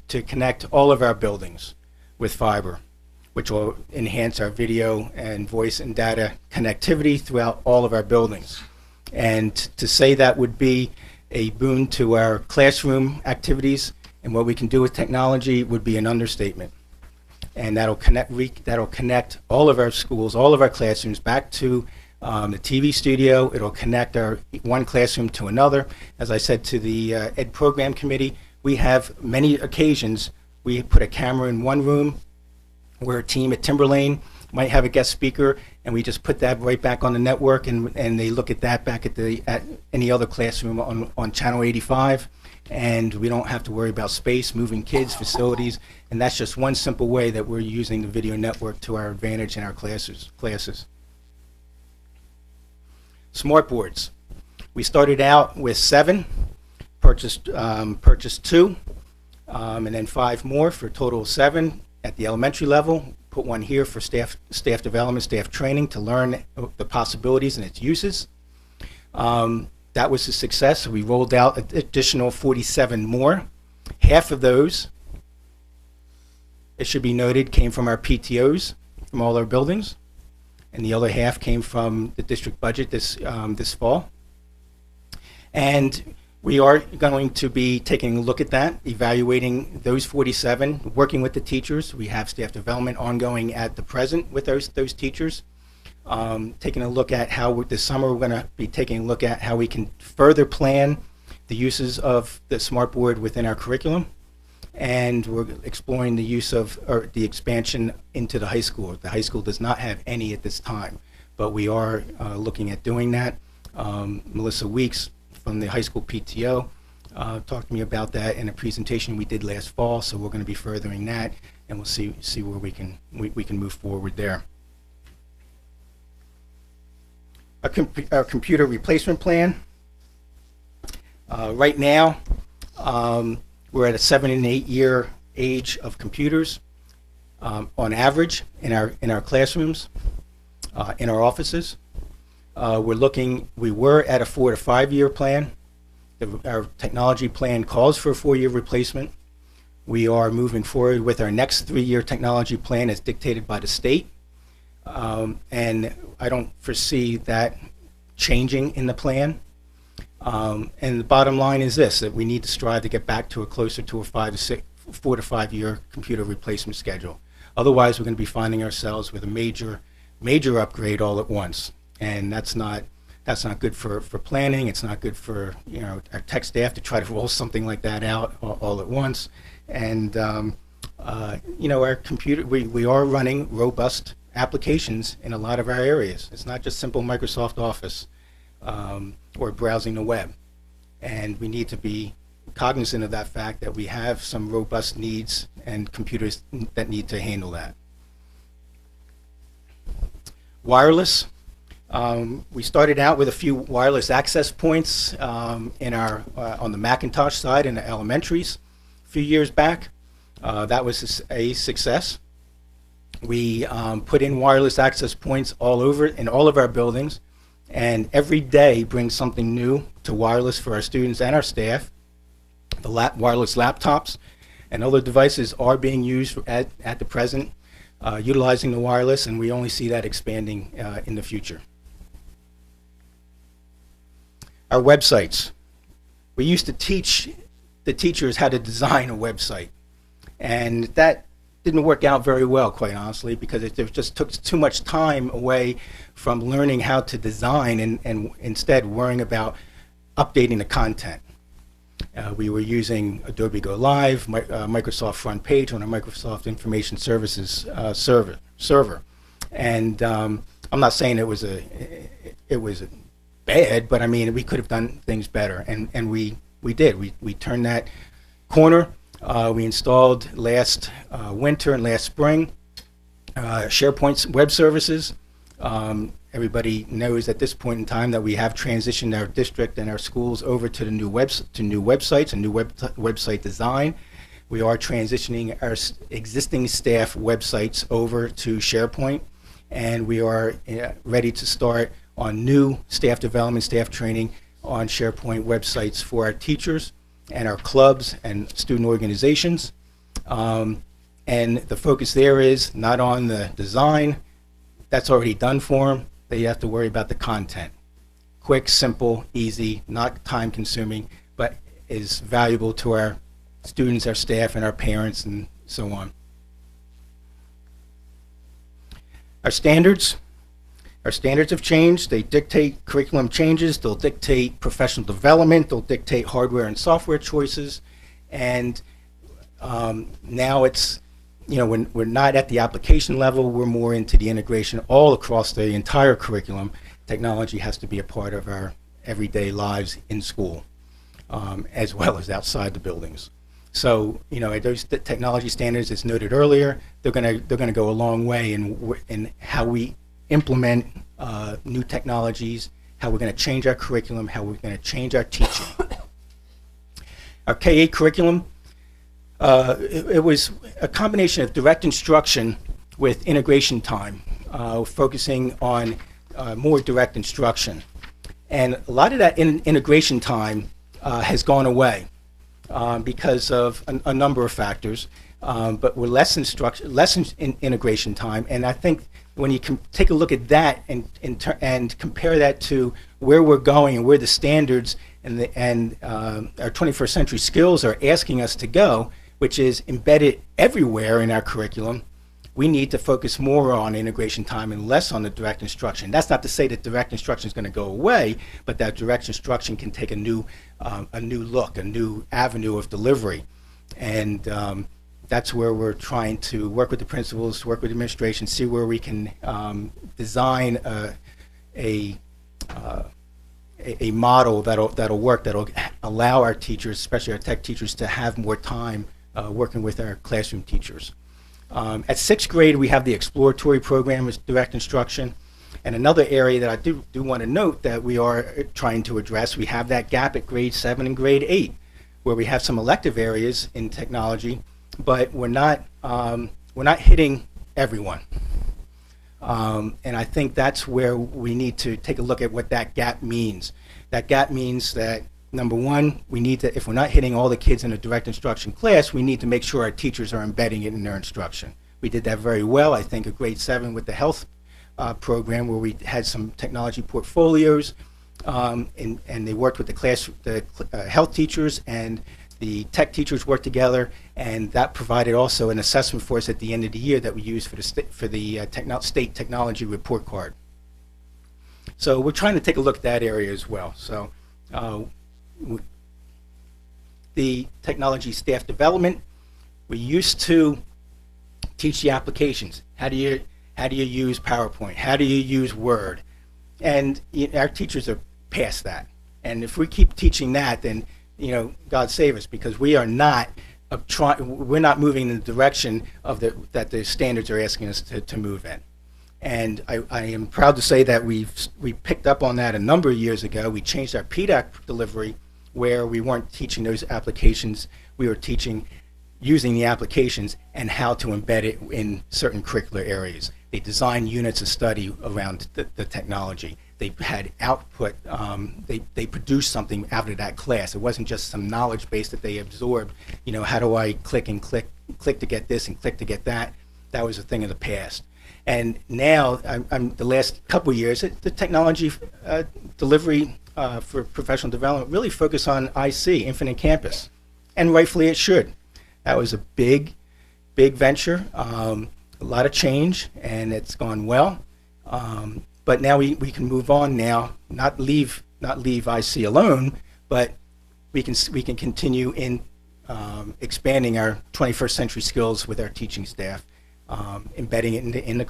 to connect all of our buildings with fiber, which will enhance our video and voice and data connectivity throughout all of our buildings. And to say that would be a boon to our classroom activities and what we can do with technology would be an understatement. And that'll connect all of our schools, all of our classrooms back to the TV studio. It'll connect our one classroom to another. As I said to the Ed Program Committee, we have many occasions we put a camera in one room where a team at Timberlane might have a guest speaker, and we just put that right back on the network, and they look at that back at any other classroom on Channel 85, and we don't have to worry about space, moving kids, facilities, and that's just one simple way that we're using the video network to our advantage in our classes. Smart boards. We started out with 7, purchased 2, and then 5 more for a total of 7 at the elementary level. Put one here for staff development, staff training to learn the possibilities and its uses. That was a success. We rolled out an additional 47 more. Half of those, it should be noted, came from our PTOs from all our buildings, and the other half came from the district budget this fall. And we are going to be taking a look at that, evaluating those 47, working with the teachers. We have staff development ongoing at the present with those teachers. Taking a look at how this summer we're going to be taking a look at how we can further plan the uses of the smart board within our curriculum. And we're exploring the use of, or the expansion into the high school. The high school does not have any at this time, but we are looking at doing that. Melissa Weeks from the high school PTO talked to me about that in a presentation we did last fall, so we're going to be furthering that, and we'll see where we can move forward there. Our computer replacement plan. Right now, we're at a 7 and 8 year age of computers on average in our classrooms, in our offices. We were at a 4 to 5 year plan. Our technology plan calls for a 4-year replacement. We are moving forward with our next 3-year technology plan as dictated by the state. And I don't foresee that changing in the plan. And the bottom line is this, that we need to strive to get back to a closer to a 4 to 5 year computer replacement schedule. Otherwise, we're going to be finding ourselves with a major upgrade all at once. And that's not good for planning. It's not good for our tech staff to try to roll something like that out all at once. And our computer, we are running robust applications in a lot of our areas. It's not just simple Microsoft Office or browsing the web. And we need to be cognizant of that fact that we have some robust needs and computers that need to handle that. Wireless. We started out with a few wireless access points on the Macintosh side in the elementaries a few years back. That was a success. We put in wireless access points all over in all of our buildings, and every day brings something new to wireless for our students and our staff. The wireless laptops and other devices are being used at the present, utilizing the wireless, and we only see that expanding in the future. Our websites. We used to teach the teachers how to design a website, and that didn't work out very well, quite honestly, because it just took too much time away from learning how to design and instead worrying about updating the content. We were using Adobe Go Live, Microsoft Front Page on our Microsoft Information Services server. And I'm not saying it was bad, but I mean, we could have done things better, and we did. We turned that corner. We installed last winter and last spring SharePoint web services. Everybody knows at this point in time that we have transitioned our district and our schools over to the new websites and new website design. We are transitioning our existing staff websites over to SharePoint, and we are ready to start on new staff development, staff training on SharePoint websites for our teachers and our clubs and student organizations. And the focus there is not on the design. That's already done for them. They have to worry about the content. Quick, simple, easy, not time consuming, but is valuable to our students, our staff, and our parents, and so on. Our standards have changed. They dictate curriculum changes. They'll dictate professional development. They'll dictate hardware and software choices. And now it's, when we're not at the application level, we're more into the integration all across the entire curriculum. Technology has to be a part of our everyday lives in school, as well as outside the buildings. So, those technology standards, as noted earlier, they're gonna go a long way in how we implement new technologies, how we're gonna change our curriculum, how we're gonna change our teaching. Our K-8 curriculum, it was a combination of direct instruction with integration time, focusing on more direct instruction. And a lot of that integration time has gone away because of a number of factors, but we're less integration time. And I think when you can take a look at that and compare that to where we're going and where the standards and our 21st century skills are asking us to go, which is embedded everywhere in our curriculum, we need to focus more on integration time and less on the direct instruction. That's not to say that direct instruction is going to go away, but that direct instruction can take a new look, a new avenue of delivery. And that's where we're trying to work with the principals, work with administration, see where we can design a model that'll work, that'll allow our teachers, especially our tech teachers, to have more time working with our classroom teachers. At 6th grade, we have the exploratory program with direct instruction. And another area that I do want to note that we are trying to address, we have that gap at grade 7 and grade 8, where we have some elective areas in technology, but we're not hitting everyone. And I think that's where we need to take a look at what that gap means. That gap means that, number one, we need to, if we're not hitting all the kids in a direct instruction class, we need to make sure our teachers are embedding it in their instruction. We did that very well, I think, at grade 7 with the health program, where we had some technology portfolios, and they worked with the health teachers, and the tech teachers worked together, and that provided also an assessment for us at the end of the year that we used for the state technology report card. So we're trying to take a look at that area as well. So the technology staff development, we used to teach the applications. How do you use PowerPoint? How do you use Word? And our teachers are past that. And if we keep teaching that, then God save us, because we are not we're not moving in the direction of that the standards are asking us to move in. And I am proud to say that we picked up on that a number of years ago. We changed our PDAC delivery, where we weren't teaching those applications. We were teaching using the applications and how to embed it in certain curricular areas. They designed units of study around the technology. They had output. They produced something out of that class. It wasn't just some knowledge base that they absorbed. How do I click to get this and click to get that? That was a thing of the past. And now, the last couple of years, the technology delivery for professional development really focused on IC, Infinite Campus, and rightfully it should. That was a big venture, a lot of change, and it's gone well. But now we can move on now, not leave IC alone, but we can continue in expanding our 21st century skills with our teaching staff, embedding it in the